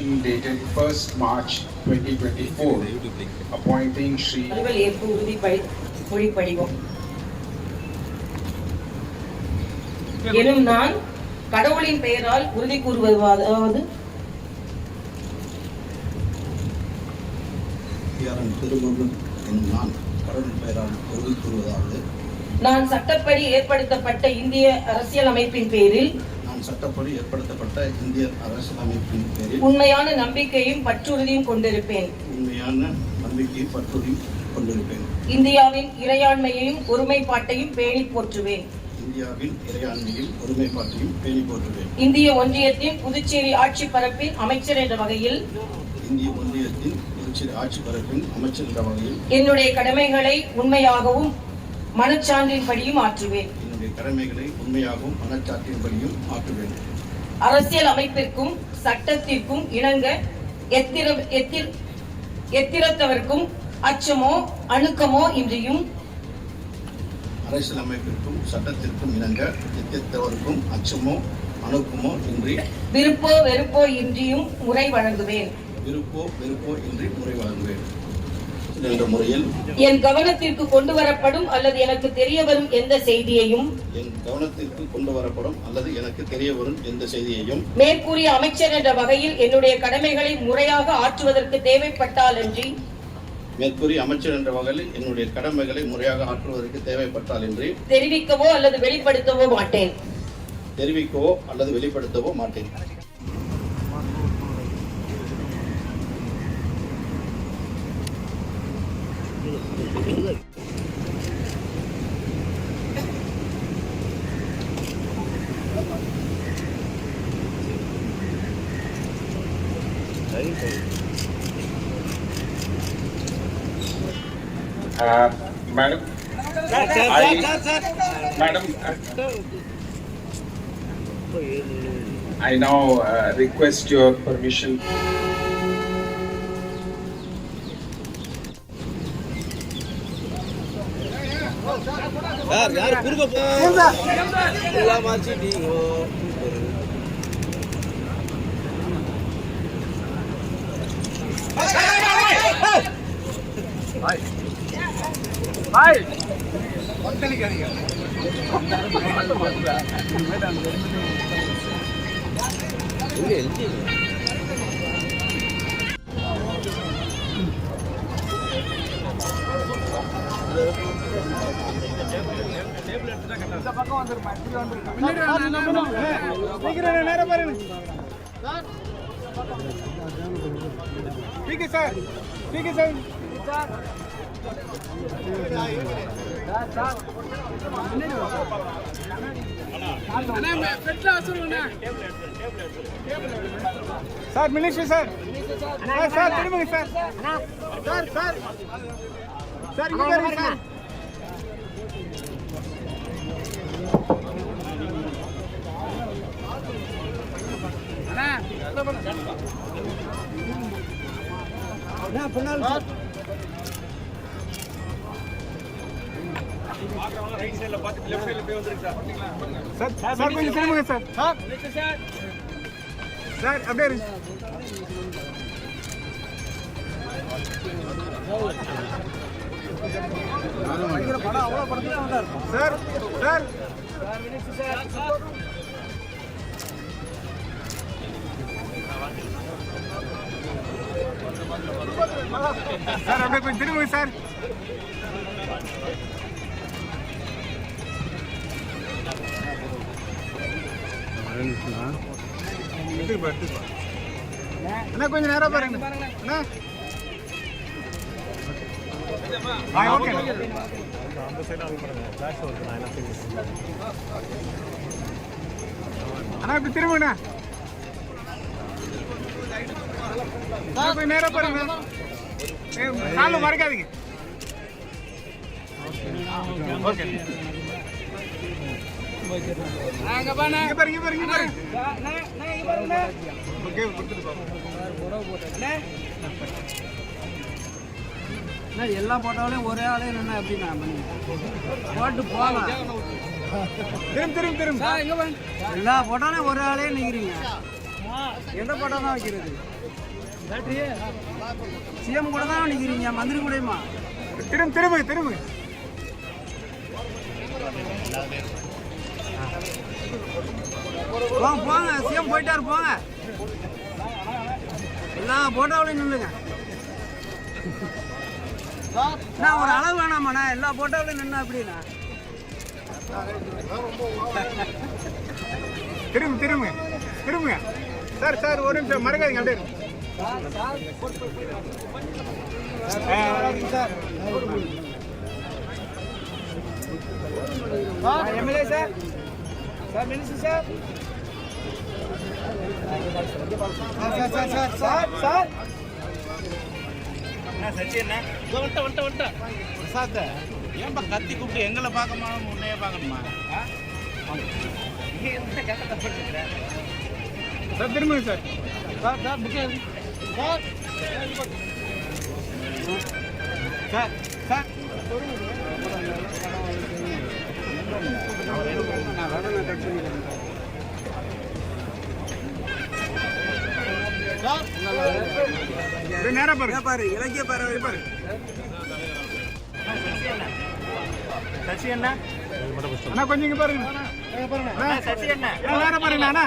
dated 1st March 2024, appointing Shri ஏற்பு உறுதிமொழி படிவம் எனும் நான் கடவுளின் பெயரால் உறுதி கூறுவதாவது நான் சட்டப்படி ஏற்படுத்தப்பட்ட இந்திய அரசியலமைப்பின் பேரில் உண்மையான நம்பிக்கையும் பற்றுறுதியும் கொண்டிருப்பேன். இந்தியாவின் இறையாண்மையையும் ஒருமைப்பாட்டையும் பேணி போற்றுவேன். இந்திய ஒன்றியத்தின் புதுச்சேரி ஆட்சி பரப்பின் அமைச்சர் என்ற வகையில் என்னுடைய கடமைகளை உண்மையாகவும் மனச்சான்றின்படியும் ஆற்றுவேன். அரசியல் அமைப்பிற்கும் சட்டத்திற்கும் இணங்க எத்திரத்தவர்க்கும் அச்சமோ அணுக்கமோ இன்றியும் அரசியலமைப்பிற்கும் சட்டத்திற்கும் இணங்க எத்திரத்தவர்க்கும் அச்சமோ அணுக்கமோ இன்றி விருப்போ வெறுப்போ இன்றியும் முறை வழங்குவேன். என்ற முறையில் என் கவனத்திற்கு கொண்டு வரப்படும் அல்லது எனக்கு தெரிய வரும் எந்த செய்தியையும் மேற்கூறிய அமைச்சர் என்ற வகையில் என்னுடைய கடமைகளை முறையாக ஆற்றுவதற்கு தேவைப்பட்டால் அன்றி தெரிவிக்கவோ அல்லது வெளிப்படுத்தவோ மாட்டேன். Madam, I now request your permission. Sir minister sir sir திரும்புங்க சார் சார் சார் சார் இங்க பாருங்க சார் அண்ணா பின்னால் ரைட் சைடுல பாத்து லெஃப்ட் சைடுல போய் வந்திருக்கு சார் சார் சார் கொஞ்சம் திரும்புங்க சார் சார் சார் அப்படியே இருங்க படம் அவ்வளோ படத்துல வந்தார் sir sir sir minister sir sir அப்படியே கொஞ்சம் திரும்புங்க சார் அண்ணா கொஞ்சம் நேரம் பாருங்க அண்ணா ஓகே அண்ணா இப்படி திரும்புங்கண்ணா கொஞ்சம் நேரம் பாருங்க காலம் மறக்காதீங்க ஓகே எல்லா போட்டாலும் ஒரே ஆளே என்ன எப்படின்னா போட்டு போகலாம் திரும்ப எல்லா போட்டாலும் ஒரே ஆளே நிக்கிறீங்க எந்த போட்டோ தான் வைக்கிறது? சிஎம் கூட தான் நிற்கிறீங்க, மந்திரி கூடயுமா? திரும்ப போங்க, சிஎம் போயிட்டாரு, போங்க. எல்லா போட்டோவிலையும் நில்லுங்க. நான் ஒரு அளவு வேணாமாண்ணா, எல்லா போட்டோவிலையும் நின்னா அப்படின்னா திரும்புங்க சார் ஒரு நிமிஷம் மறக்காதீங்க அப்படியே எம்எல்ஏ சார் மினிஸ்டர் சார் பிரசாத்த ஏன்பா கத்தி கூப்பிட்டு எங்களை பார்க்கமா உன்னையே பார்க்கணுமா? சார் திரும்புங்க சார் நேரா பாரு, இலக்கிய பாரு பாரு. சசி என்ன அண்ணா கொஞ்சம் இங்க பாருங்க சசி என்ன நேரா பாருங்க அண்ணா.